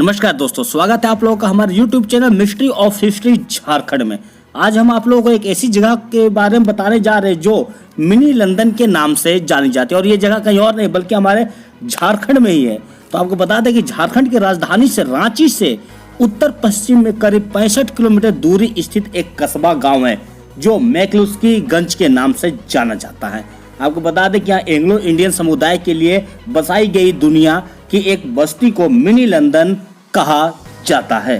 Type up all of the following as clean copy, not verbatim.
नमस्कार दोस्तों, स्वागत है आप लोगों का हमारे YouTube channel mystery of history Jharkhand में। आज हम आप लोगों को एक ऐसी जगह के बारे में बताने जा रहे हैं जो मिनी लंदन के नाम से जानी जाती है और ये जगह कहीं और नहीं बल्कि हमारे झारखंड में ही है। तो आपको बता दें कि झारखंड की राजधानी से रांची से उत्तर पश्चिम में करीब 65 किलोमीटर दूरी स्थित एक कस्बा गाँव है जो मैकलुस्कीगंज के नाम से जाना जाता है। आपको बता दें कि यहाँ एंग्लो इंडियन समुदाय के लिए बसाई गई दुनिया की एक बस्ती को मिनी लंदन कहा जाता है।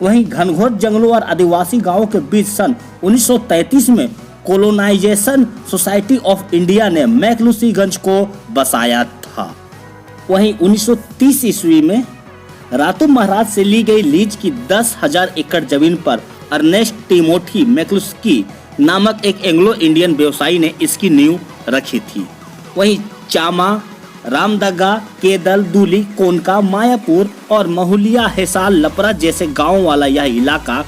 वहीं घनघोर जंगलों और आदिवासी गांवों के बीच सन 1933 में कोलोनाइजेशन सोसाइटी ऑफ इंडिया ने मैकलुस्कीगंज को बसाया था। वहीं 1930 ईस्वी में रातू महाराज से ली गई लीज की 10,000 एकड़ जमीन पर अर्नेस्ट टिमोथी मैकलुस्की नामक एक एंग्लो इंडियन व्यवसायी ने इसकी नींव रखी थी। वहीं चामा, रामदगा, केदल, दूली, कोनका, मायापुर और महुलिया, हेसाल, लपरा जैसे गांवों वाला यह इलाका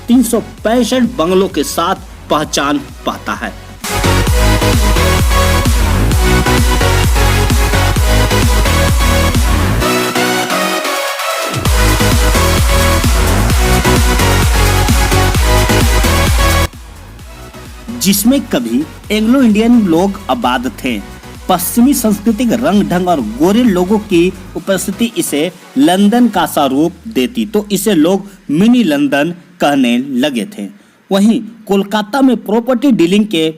365 बंगलों के साथ पहचान पाता है। जिसमें कभी एंग्लो इंडियन लोग आबाद थे। पश्चिमी सांस्कृतिक रंग ढंग और गोरे लोगों की उपस्थिति इसे लंदन का स्वरूप देती, तो इसे लोग मिनी लंदन कहने लगे थे। वहीं कोलकाता में प्रॉपर्टी डीलिंग के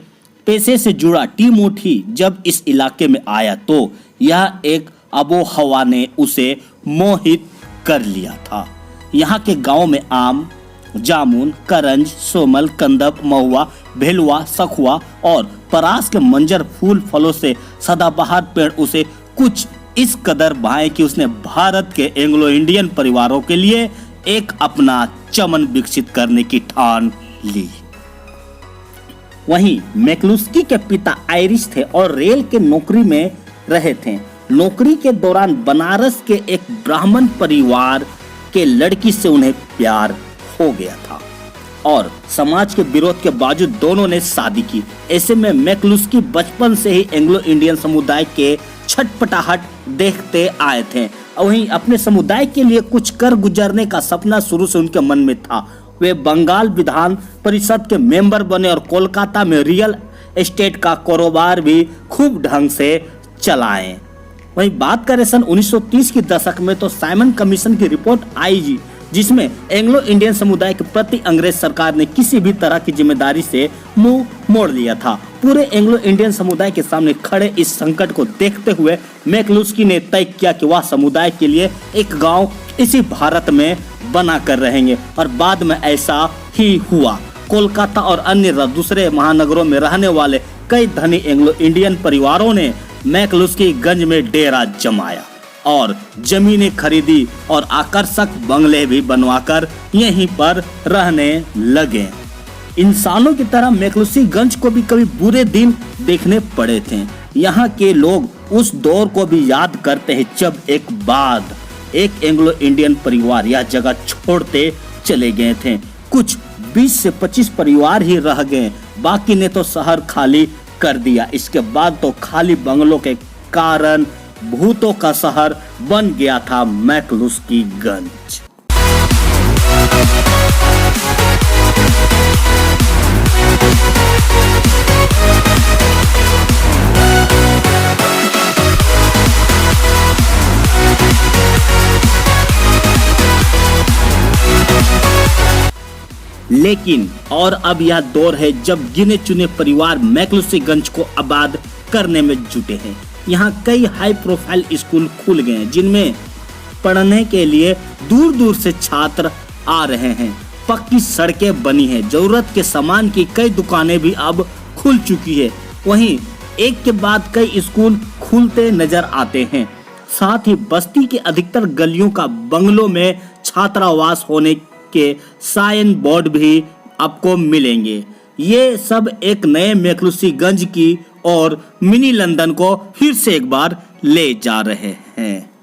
पेशे से जुड़ा टिमोथी जब इस इलाके में आया तो यह एक आबो हवा ने उसे मोहित कर लिया था। यहाँ के गांव में आम, जामुन, करंज, सोमल, कंदब, महुआ, भेलुआ, सखुआ और परास के मंजर फूल फलों से सदाबहार पेड़ उसे कुछ इस कदर भाए कि उसने भारत के एंग्लो इंडियन परिवारों के लिए एक अपना चमन विकसित करने की ठान ली। वहीं मैकलुस्की के पिता आयरिश थे और रेल के नौकरी में रहे थे। नौकरी के दौरान बनारस के एक ब्राह्मण परिवार के लड़की से उन्हें प्यार हो गया था और समाज के विरोध के बावजूद दोनों ने शादी की। ऐसे में मैकलुस्की बचपन से ही एंग्लो इंडियन समुदाय के छटपटाहट देखते आए थे। वहीं अपने समुदाय के लिए कुछ कर गुजरने का सपना शुरू से उनके मन में था। वे बंगाल विधान परिषद के मेंबर बने और कोलकाता में रियल एस्टेट का कारोबार भी खूब ढंग से चलाएं। वहीं बात करें सन 1930 के दशक में तो साइमन कमीशन की रिपोर्ट आई जिसमें एंग्लो इंडियन समुदाय के प्रति अंग्रेज सरकार ने किसी भी तरह की जिम्मेदारी से मुंह मोड़ लिया था। पूरे एंग्लो इंडियन समुदाय के सामने खड़े इस संकट को देखते हुए मैकलुस्की ने तय किया कि वह समुदाय के लिए एक गांव इसी भारत में बना कर रहेंगे और बाद में ऐसा ही हुआ। कोलकाता और अन्य दूसरे महानगरों में रहने वाले कई धनी एंग्लो इंडियन परिवारों ने मैकलुस्कीगंज में डेरा जमाया और जमीनें खरीदी और आकर्षक बंगले भी बनवाकर यहीं पर रहने लगे। इंसानों की तरह मैकलुस्कीगंज को भी कभी बुरे दिन देखने पड़े थे। यहाँ के लोग उस दौर को भी याद करते हैं जब एक बाद एक एंग्लो इंडियन परिवार यह जगह छोड़ते चले गए थे। कुछ 20 से 25 परिवार ही रह गए, बाकी ने तो शहर खाली कर दिया। इसके बाद तो खाली बंगलों के कारण भूतों का शहर बन गया था मैकलुस्कीगंज। लेकिन और अब यह दौर है जब गिने चुने परिवार मैकलुस्कीगंज को आबाद करने में जुटे हैं। यहाँ कई हाई प्रोफाइल स्कूल खुल गए हैं जिनमें पढ़ने के लिए दूर दूर से छात्र आ रहे हैं। पक्की सड़कें बनी हैं, जरूरत के सामान की कई दुकानें भी अब खुल चुकी है। वहीं एक के बाद कई स्कूल खुलते नजर आते हैं। साथ ही बस्ती के अधिकतर गलियों का बंगलों में छात्रावास होने के साइन बोर्ड भी आपको मिलेंगे। ये सब एक नए मैकलुस्कीगंज की और मिनी लंदन को फिर से एक बार ले जा रहे हैं।